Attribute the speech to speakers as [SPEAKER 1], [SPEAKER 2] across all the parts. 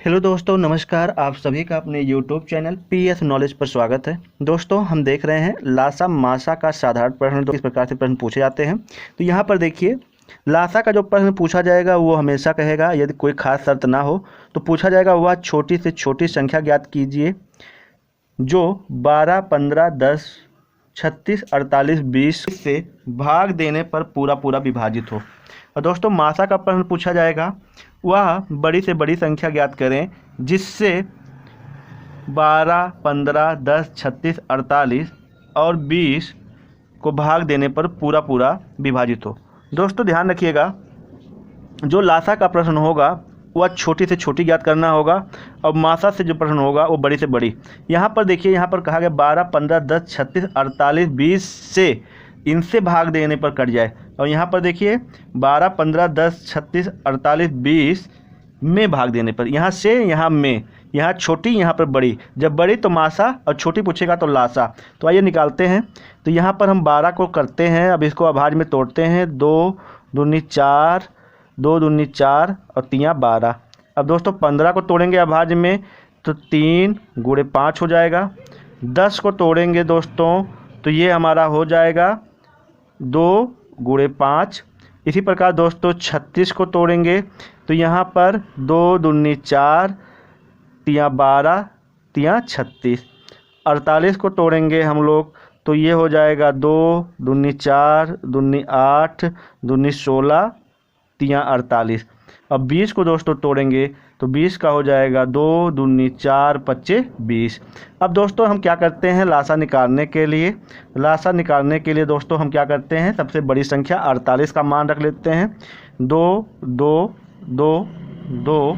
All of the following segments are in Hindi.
[SPEAKER 1] हेलो दोस्तों, नमस्कार। आप सभी का अपने यूट्यूब चैनल पीएस नॉलेज पर स्वागत है। दोस्तों, हम देख रहे हैं लासा मासा का साधारण प्रश्न। तो इस प्रकार से प्रश्न पूछे जाते हैं। तो यहाँ पर देखिए, लासा का जो प्रश्न पूछा जाएगा वो हमेशा कहेगा, यदि कोई खास शर्त ना हो तो पूछा जाएगा वह छोटी से छोटी संख्या ज्ञात कीजिए जो 12, 15, 10, 36, 48, 20 से भाग देने पर पूरा पूरा विभाजित हो। और दोस्तों, मासा का प्रश्न पूछा जाएगा, वह बड़ी से बड़ी संख्या ज्ञात करें जिससे 12, 15, 10, 36, 48 और 20 को भाग देने पर पूरा पूरा विभाजित हो। दोस्तों ध्यान रखिएगा, जो लासा का प्रश्न होगा वह छोटी से छोटी ज्ञात करना होगा और मासा से जो प्रश्न होगा वो बड़ी से बड़ी। यहाँ पर देखिए, यहाँ पर कहा गया 12, 15, 10, 36, 48, 20 से इनसे भाग देने पर कट जाए। और यहाँ पर देखिए 12, 15, 10, 36, 48, 20 में भाग देने पर, यहाँ से यहाँ में, यहाँ छोटी यहाँ पर बड़ी। जब बड़ी तो मासा और छोटी पूछेगा तो लासा। तो आइए निकालते हैं। तो यहाँ पर हम 12 को करते हैं, अब इसको अभाज्य में तोड़ते हैं। 2 दूनी 4, 2 दूनी 4 और 3 12। अब दोस्तों 15 को तोड़ेंगे अभाज्य में तो 3 गुणे 5 हो जाएगा। 10 को तोड़ेंगे दोस्तों तो ये हमारा हो जाएगा 2 गुणे 5। इसी प्रकार दोस्तों 36 को तोड़ेंगे तो यहाँ पर 2 दूनी 4, 3 12, 3 36। 48 को तोड़ेंगे हम लोग तो ये हो जाएगा 2 दूनी 4, दूनी 8, दूनी 16, 3 48। अब 20 को दोस्तों तोड़ेंगे तो 20 का हो जाएगा 2 दूनी 4, 25, 20। अब दोस्तों हम क्या करते हैं, लासा निकालने के लिए दोस्तों हम क्या करते हैं, सबसे बड़ी संख्या 48 का मान रख लेते हैं। 2 2 2 2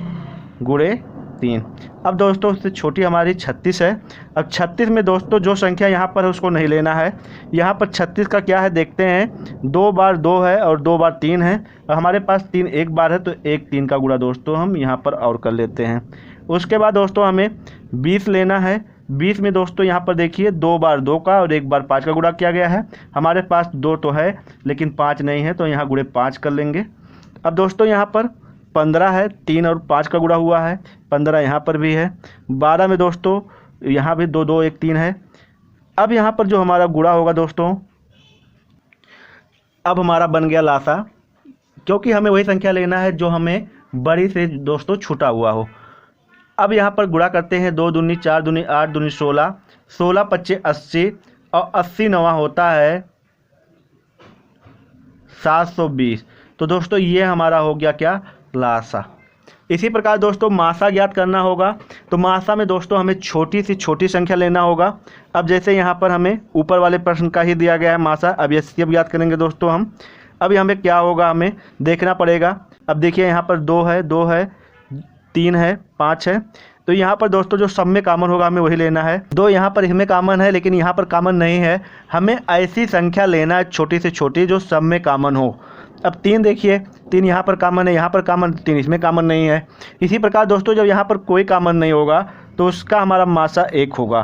[SPEAKER 1] गुणे 3। अब दोस्तों उससे छोटी हमारी 36 है। अब 36 में दोस्तों जो संख्या यहाँ पर है उसको नहीं लेना है। यहाँ पर 36 का क्या है देखते हैं, 2 बार 2 है और 2 बार 3 है और हमारे पास 3 एक बार है तो 1 3 का गुणा दोस्तों हम यहाँ पर और कर लेते हैं। उसके बाद दोस्तों हमें 20 लेना है। 20 में दोस्तों यहाँ पर देखिए 2 बार 2 का और 1 बार 5 का गुणा किया गया है। हमारे पास 2 तो है लेकिन 5 नहीं है तो यहाँ गुणे 5 कर लेंगे। अब दोस्तों यहाँ पर 15 है, 3 और 5 का गुणा हुआ है, 15 यहाँ पर भी है। 12 में दोस्तों यहाँ भी 2 2 1 3 है। अब यहाँ पर जो हमारा गुणा होगा दोस्तों, अब हमारा बन गया लासा, क्योंकि हमें वही संख्या लेना है जो हमें बड़ी से दोस्तों छूटा हुआ हो। अब यहाँ पर गुणा करते हैं। 2 दूनी 4 दूनी 8 दूनी 16, 16 25 80 और 80 नवा होता है 720। तो दोस्तों ये हमारा हो गया क्या, लासा। इसी प्रकार दोस्तों मासा ज्ञात करना होगा। तो मासा में दोस्तों हमें छोटी से छोटी संख्या लेना होगा। अब जैसे यहाँ पर हमें ऊपर वाले प्रश्न का ही दिया गया है मासा, अब ये सब ज्ञात करेंगे दोस्तों हम। अब हमें क्या होगा, हमें देखना पड़ेगा। अब देखिए यहाँ पर 2 है, 2 है, 3 है, 5 है। तो यहाँ पर दोस्तों जो सब में कॉमन होगा हमें वही लेना है। 2 यहाँ पर इसमें कॉमन है लेकिन यहाँ पर कॉमन नहीं है। हमें ऐसी संख्या लेना है छोटी से छोटी जो सब में कॉमन हो। अब 3 देखिए, 3 यहाँ पर कॉमन है, यहाँ पर कॉमन, 3 इसमें कॉमन नहीं है। इसी प्रकार दोस्तों जब यहाँ पर कोई कॉमन नहीं होगा तो उसका हमारा मासा 1 होगा।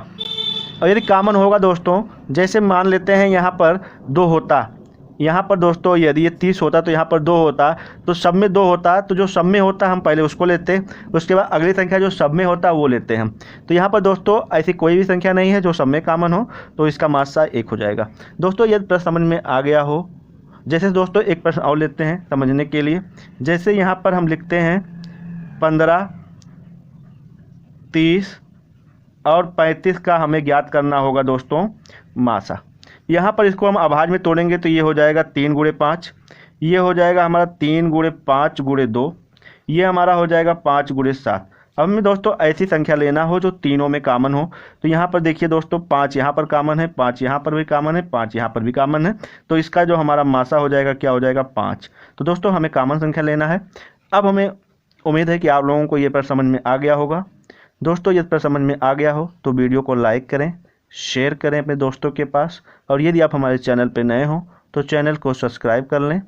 [SPEAKER 1] और यदि कॉमन होगा दोस्तों, जैसे मान लेते हैं यहाँ पर 2 होता, यहाँ पर दोस्तों यदि ये 30 होता तो यहाँ पर 2 होता, तो सब में 2 होता, तो जो सब में होता हम पहले उसको लेते, उसके बाद अगली संख्या जो सब में होता वो लेते हैं हम। तो यहाँ पर दोस्तों ऐसी कोई भी संख्या नहीं है जो सब में कॉमन हो, तो इसका मासा 1 हो जाएगा। दोस्तों यदि प्रश्न समझ में आ गया हो, जैसे दोस्तों एक प्रश्न और लेते हैं समझने के लिए। जैसे यहाँ पर हम लिखते हैं 15, 30 और 35 का हमें ज्ञात करना होगा दोस्तों मासा। यहाँ पर इसको हम अभाज्य में तोड़ेंगे तो ये हो जाएगा 3 गुणे 5, ये हो जाएगा हमारा 3 गुणे 5 गुणे 2, ये हमारा हो जाएगा 5 गुणे 7। अब हमें दोस्तों ऐसी संख्या लेना हो जो तीनों में कॉमन हो। तो यहाँ पर देखिए दोस्तों 5 यहाँ पर कॉमन है, 5 यहाँ पर भी कॉमन है, 5 यहाँ पर भी कॉमन है। तो इसका जो हमारा मासा हो जाएगा क्या हो जाएगा, 5। तो दोस्तों हमें कॉमन संख्या लेना है। अब हमें उम्मीद है कि आप लोगों को ये प्रश्न समझ में आ गया होगा। दोस्तों यदि प्रश्न समझ में आ गया हो तो वीडियो को लाइक करें, शेयर करें अपने दोस्तों के पास, और यदि आप हमारे चैनल पर नए हों तो चैनल को सब्सक्राइब कर लें।